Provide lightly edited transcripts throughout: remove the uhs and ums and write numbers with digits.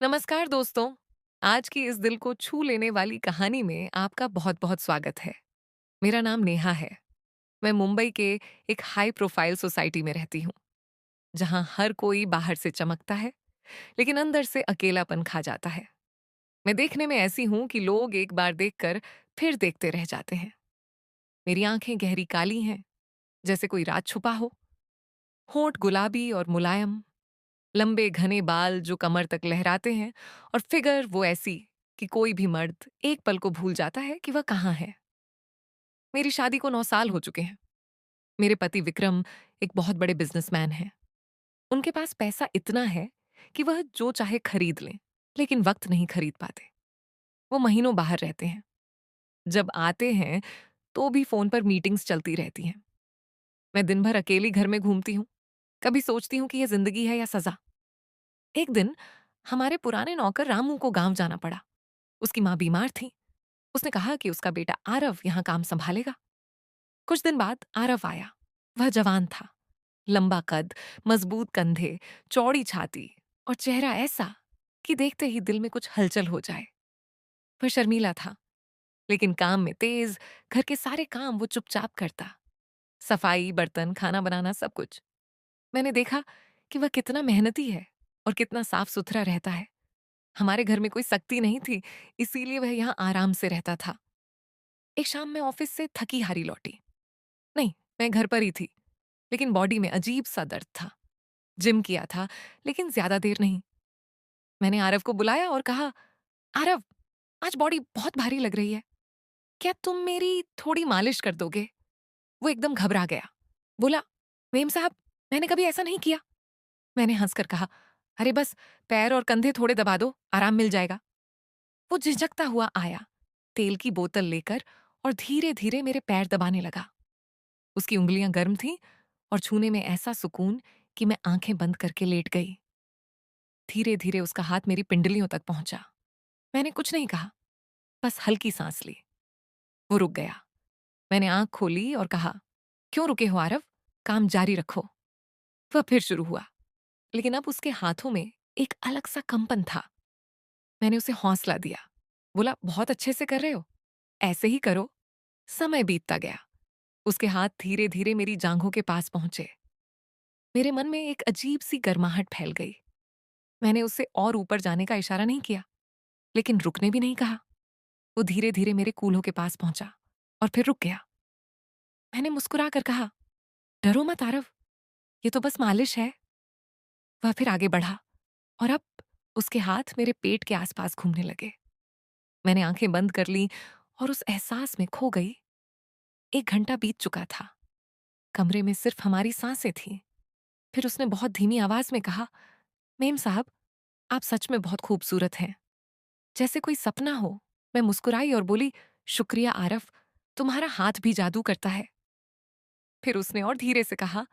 नमस्कार दोस्तों। आज की इस दिल को छू लेने वाली कहानी में आपका बहुत बहुत स्वागत है। मेरा नाम नेहा है। मैं मुंबई के एक हाई प्रोफाइल सोसाइटी में रहती हूँ, जहाँ हर कोई बाहर से चमकता है, लेकिन अंदर से अकेलापन खा जाता है। मैं देखने में ऐसी हूँ कि लोग एक बार देखकर फिर देखते रह जाते हैं। मेरी आंखें गहरी काली हैं, जैसे कोई राज छुपा हो। होंठ गुलाबी और मुलायम, लंबे घने बाल जो कमर तक लहराते हैं, और फिगर वो ऐसी कि कोई भी मर्द एक पल को भूल जाता है कि वह कहाँ है। मेरी शादी को 9 साल हो चुके हैं। मेरे पति विक्रम एक बहुत बड़े बिजनेसमैन हैं। उनके पास पैसा इतना है कि वह जो चाहे खरीद लें, लेकिन वक्त नहीं खरीद पाते। वो महीनों बाहर रहते हैं। जब आते हैं तो भी फोन पर मीटिंग्स चलती रहती हैं। मैं दिन भर अकेली घर में घूमती हूँ। कभी सोचती हूँ कि यह जिंदगी है या सजा। एक दिन हमारे पुराने नौकर रामू को गांव जाना पड़ा। उसकी माँ बीमार थी। उसने कहा कि उसका बेटा आरव यहाँ काम संभालेगा। कुछ दिन बाद आरव आया। वह जवान था, लंबा कद, मजबूत कंधे, चौड़ी छाती और चेहरा ऐसा कि देखते ही दिल में कुछ हलचल हो जाए। वह शर्मीला था, लेकिन काम में तेज। घर के सारे काम वो चुपचाप करता, सफाई, बर्तन, खाना बनाना, सब कुछ। मैंने देखा कि वह कितना मेहनती है और कितना साफ सुथरा रहता है। हमारे घर में कोई सख्ती नहीं थी, इसीलिए वह यहाँ आराम से रहता था। एक शाम मैं ऑफिस से थकी हारी लौटी। नहीं, मैं घर पर ही थी, लेकिन बॉडी में अजीब सा दर्द था। जिम किया था, लेकिन ज्यादा देर नहीं। मैंने आरव को बुलाया और कहा, आरव, आज बॉडी बहुत भारी लग रही है। क्या तुम मेरी थोड़ी मालिश कर दोगे? वो एकदम घबरा गया। बोला, मेम साहब, मैंने कभी ऐसा नहीं किया। मैंने हंसकर कहा, अरे बस पैर और कंधे थोड़े दबा दो, आराम मिल जाएगा। वो झिझकता हुआ आया, तेल की बोतल लेकर, और धीरे धीरे मेरे पैर दबाने लगा। उसकी उंगलियां गर्म थीं और छूने में ऐसा सुकून कि मैं आंखें बंद करके लेट गई। धीरे धीरे उसका हाथ मेरी पिंडलियों तक पहुंचा। मैंने कुछ नहीं कहा, बस हल्की सांस ली। वो रुक गया। मैंने आंख खोली और कहा, क्यों रुके हो आरव? काम जारी रखो। वह फिर शुरू हुआ, लेकिन अब उसके हाथों में एक अलग सा कंपन था। मैंने उसे हौसला दिया। बोला, बहुत अच्छे से कर रहे हो, ऐसे ही करो। समय बीतता गया। उसके हाथ धीरे धीरे मेरी जांघों के पास पहुंचे। मेरे मन में एक अजीब सी गर्माहट फैल गई। मैंने उससे और ऊपर जाने का इशारा नहीं किया, लेकिन रुकने भी नहीं कहा। वो धीरे धीरे मेरे कूल्हों के पास पहुंचा और फिर रुक गया। मैंने मुस्कुरा कर कहा, डरो मत आरव, ये तो बस मालिश है। वह फिर आगे बढ़ा और अब उसके हाथ मेरे पेट के आसपास घूमने लगे। मैंने आंखें बंद कर ली और उस एहसास में खो गई। 1 घंटा बीत चुका था। कमरे में सिर्फ हमारी सांसें थीं। फिर उसने बहुत धीमी आवाज में कहा, मेम साहब, आप सच में बहुत खूबसूरत हैं, जैसे कोई सपना हो। मैं मुस्कुराई और बोली, शुक्रिया आरव, तुम्हारा हाथ भी जादू करता है। फिर उसने और धीरे से कहा,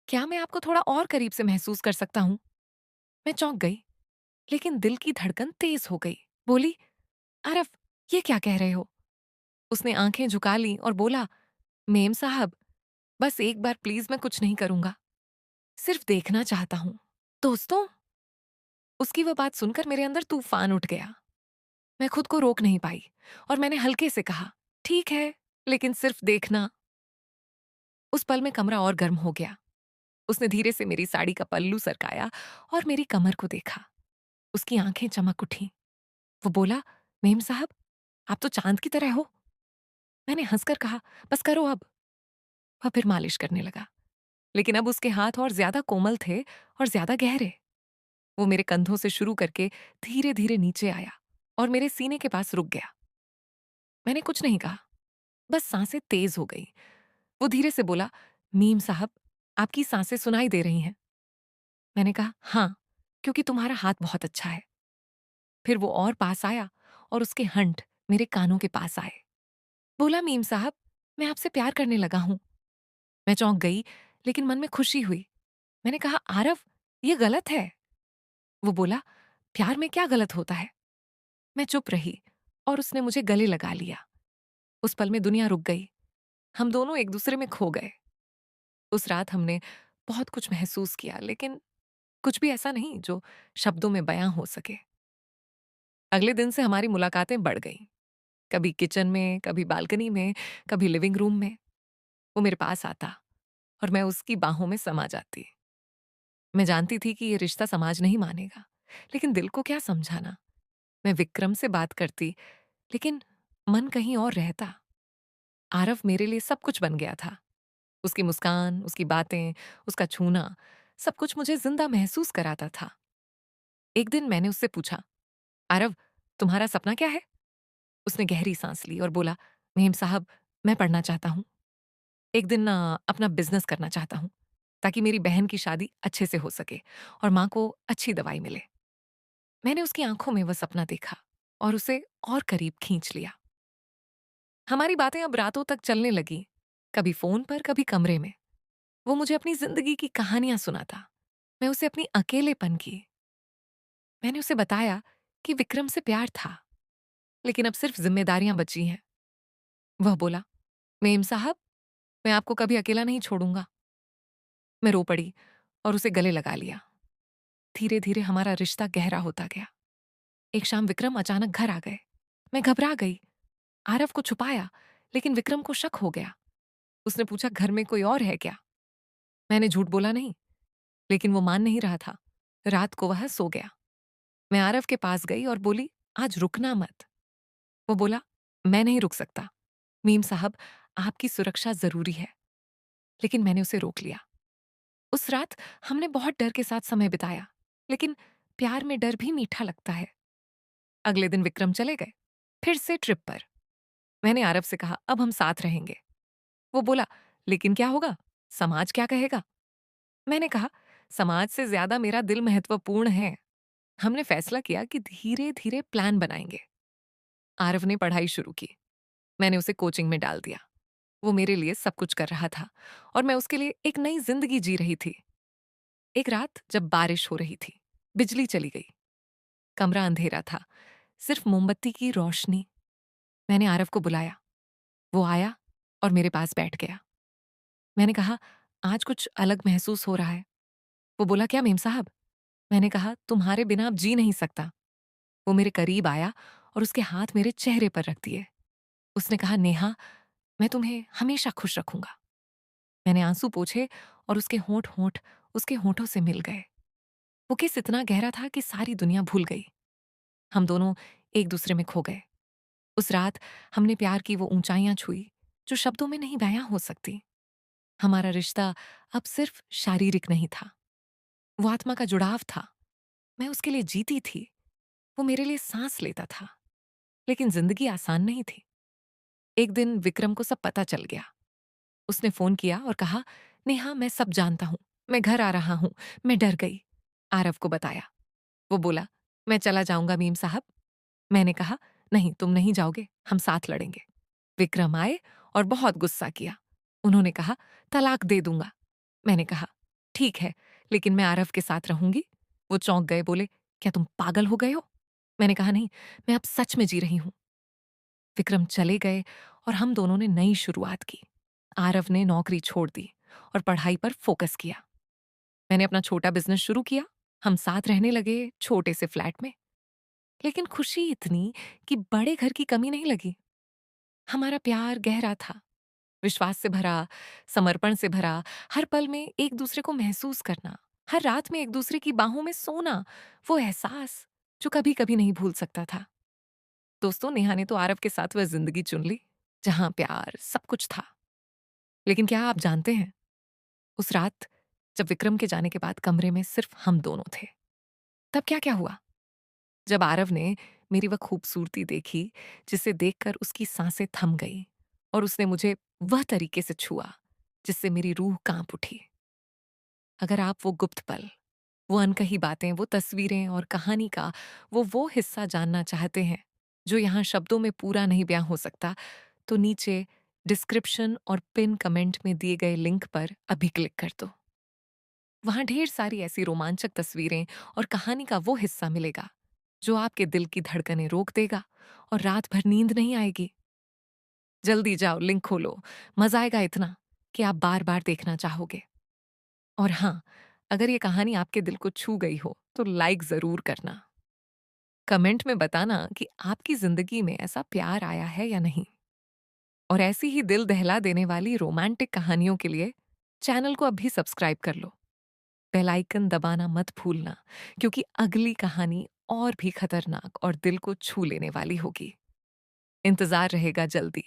क्या मैं आपको थोड़ा और करीब से महसूस कर सकता हूं? मैं चौंक गई, लेकिन दिल की धड़कन तेज हो गई। बोली, आरव, ये क्या कह रहे हो? उसने आंखें झुका ली और बोला, मेम साहब, बस एक बार प्लीज, मैं कुछ नहीं करूंगा, सिर्फ देखना चाहता हूं। दोस्तों, उसकी वह बात सुनकर मेरे अंदर तूफान उठ गया। मैं खुद को रोक नहीं पाई और मैंने हल्के से कहा, ठीक है, लेकिन सिर्फ देखना। उस पल में कमरा और गर्म हो गया। उसने धीरे से मेरी साड़ी का पल्लू सरकाया और मेरी कमर को देखा। उसकी आंखें चमक उठी। वो बोला, मेम साहब, आप तो चांद की तरह हो। मैंने हंसकर कहा, बस करो अब। वह फिर मालिश करने लगा, लेकिन अब उसके हाथ और ज्यादा कोमल थे और ज्यादा गहरे। वो मेरे कंधों से शुरू करके धीरे धीरे नीचे आया और मेरे सीने के पास रुक गया। मैंने कुछ नहीं कहा, बस सांसें तेज हो गई। वो धीरे से बोला, मीम साहब, आपकी सांसें सुनाई दे रही हैं। मैंने कहा, हाँ, क्योंकि तुम्हारा हाथ बहुत अच्छा है। फिर वो और पास आया और उसके हंठ मेरे कानों के पास आए। बोला, मीम साहब, मैं आपसे प्यार करने लगा हूं। मैं चौंक गई, लेकिन मन में खुशी हुई। मैंने कहा, आरव, ये गलत है। वो बोला, प्यार में क्या गलत होता है? मैं चुप रही और उसने मुझे गले लगा लिया। उस पल में दुनिया रुक गई। हम दोनों एक दूसरे में खो गए। उस रात हमने बहुत कुछ महसूस किया, लेकिन कुछ भी ऐसा नहीं जो शब्दों में बयां हो सके। अगले दिन से हमारी मुलाकातें बढ़ गईं। कभी किचन में, कभी बालकनी में, कभी लिविंग रूम में। वो मेरे पास आता और मैं उसकी बाहों में समा जाती। मैं जानती थी कि ये रिश्ता समाज नहीं मानेगा, लेकिन दिल को क्या समझाना। मैं विक्रम से बात करती, लेकिन मन कहीं और रहता। आरव मेरे लिए सब कुछ बन गया था। उसकी मुस्कान, उसकी बातें, उसका छूना, सब कुछ मुझे जिंदा महसूस कराता था। एक दिन मैंने उससे पूछा, आरव, तुम्हारा सपना क्या है? उसने गहरी सांस ली और बोला, मेम साहब, मैं पढ़ना चाहता हूँ। एक दिन अपना बिजनेस करना चाहता हूँ, ताकि मेरी बहन की शादी अच्छे से हो सके और माँ को अच्छी दवाई मिले। मैंने उसकी आंखों में वह सपना देखा और उसे और करीब खींच लिया। हमारी बातें अब रातों तक चलने लगी, कभी फोन पर, कभी कमरे में। वो मुझे अपनी जिंदगी की कहानियां सुनाता, मैं उसे अपनी अकेलेपन की। मैंने उसे बताया कि विक्रम से प्यार था, लेकिन अब सिर्फ जिम्मेदारियां बची हैं। वह बोला, मेम साहब, मैं आपको कभी अकेला नहीं छोड़ूंगा। मैं रो पड़ी और उसे गले लगा लिया। धीरे धीरे हमारा रिश्ता गहरा होता गया। एक शाम विक्रम अचानक घर आ गए। मैं घबरा गई। आरव को छुपाया, लेकिन विक्रम को शक हो गया। उसने पूछा, घर में कोई और है क्या? मैंने झूठ बोला नहीं, लेकिन वो मान नहीं रहा था। रात को वह सो गया। मैं आरव के पास गई और बोली, आज रुकना मत। वो बोला, मैं नहीं रुक सकता। मीम साहब, आपकी सुरक्षा जरूरी है। लेकिन मैंने उसे रोक लिया। उस रात हमने बहुत डर के साथ समय बिताया, लेकिन प्यार में डर भी मीठा लगता है। अगले दिन विक्रम चले गए, फिर से ट्रिप पर। मैंने आरव से कहा, अब हम साथ रहेंगे। वो बोला, लेकिन क्या होगा? समाज क्या कहेगा? मैंने कहा, समाज से ज्यादा मेरा दिल महत्वपूर्ण है। हमने फैसला किया कि धीरे धीरे प्लान बनाएंगे। आरव ने पढ़ाई शुरू की। मैंने उसे कोचिंग में डाल दिया। वो मेरे लिए सब कुछ कर रहा था और मैं उसके लिए एक नई जिंदगी जी रही थी। एक रात जब बारिश हो रही थी, बिजली चली गई। कमरा अंधेरा था, सिर्फ मोमबत्ती की रोशनी। मैंने आरव को बुलाया। वो आया और मेरे पास बैठ गया। मैंने कहा, आज कुछ अलग महसूस हो रहा है। वो बोला, क्या मेम साहब? मैंने कहा, तुम्हारे बिना अब जी नहीं सकता। वो मेरे करीब आया और उसके हाथ मेरे चेहरे पर रख दिए। उसने कहा, नेहा, मैं तुम्हें हमेशा खुश रखूंगा। मैंने आंसू पोंछे और उसके होंठ होंठ उसके होंठों से मिल गए। वो किस इतना गहरा था कि सारी दुनिया भूल गई। हम दोनों एक दूसरे में खो गए। उस रात हमने प्यार की वो ऊंचाइयां छुई जो शब्दों में नहीं बयां हो सकती। हमारा रिश्ता अब सिर्फ शारीरिक नहीं था, वो आत्मा का जुड़ाव था। मैं उसके लिए जीती थी, वो मेरे लिए सांस लेता था। लेकिन जिंदगी आसान नहीं थी। एक दिन विक्रम को सब पता चल गया। उसने फोन किया और कहा, नेहा, मैं सब जानता हूं, मैं घर आ रहा हूं। मैं डर गई। आरव को बताया। वो बोला, मैं चला जाऊंगा मीम साहब। मैंने कहा, नहीं, तुम नहीं जाओगे, हम साथ लड़ेंगे। विक्रम आए और बहुत गुस्सा किया। उन्होंने कहा, तलाक दे दूंगा। मैंने कहा, ठीक है, लेकिन मैं आरव के साथ रहूंगी। वो चौंक गए, बोले, क्या तुम पागल हो गए हो? मैंने कहा, नहीं, मैं अब सच में जी रही हूं। विक्रम चले गए और हम दोनों ने नई शुरुआत की। आरव ने नौकरी छोड़ दी और पढ़ाई पर फोकस किया। मैंने अपना छोटा बिजनेस शुरू किया। हम साथ रहने लगे, छोटे से फ्लैट में। लेकिन खुशी इतनी कि बड़े घर की कमी नहीं लगी। हमारा प्यार गहरा था, विश्वास से भरा, समर्पण से भरा। हर पल में एक दूसरे को महसूस करना, हर रात में एक दूसरे की बाहों में सोना, वो एहसास जो कभी कभी नहीं भूल सकता था। दोस्तों, नेहा ने तो आरव के साथ वह जिंदगी चुन ली जहां प्यार सब कुछ था। लेकिन क्या आप जानते हैं, उस रात जब विक्रम के जाने के बाद कमरे में सिर्फ हम दोनों थे, तब क्या क्या हुआ? जब आरव ने मेरी वह खूबसूरती देखी, जिसे देखकर उसकी सांसें थम गई और उसने मुझे वह तरीके से छुआ जिससे मेरी रूह कांप उठी। अगर आप वो गुप्त पल, वो अनकही बातें, वो तस्वीरें और कहानी का वो हिस्सा जानना चाहते हैं जो यहाँ शब्दों में पूरा नहीं बयां हो सकता, तो नीचे डिस्क्रिप्शन और पिन कमेंट में दिए गए लिंक पर अभी क्लिक कर दो। वहां ढेर सारी ऐसी रोमांचक तस्वीरें और कहानी का वो हिस्सा मिलेगा जो आपके दिल की धड़कनें रोक देगा और रात भर नींद नहीं आएगी। जल्दी जाओ, लिंक खोलो। मजा आएगा इतना कि आप बार बार देखना चाहोगे। और हाँ, अगर ये कहानी आपके दिल को छू गई हो तो लाइक जरूर करना। कमेंट में बताना कि आपकी जिंदगी में ऐसा प्यार आया है या नहीं। और ऐसी ही दिल दहला देने वाली रोमांटिक कहानियों के लिए चैनल को अभी सब्सक्राइब कर लो। बेल आइकन दबाना मत भूलना, क्योंकि अगली कहानी और भी खतरनाक और दिल को छू लेने वाली होगी। इंतजार रहेगा जल्दी।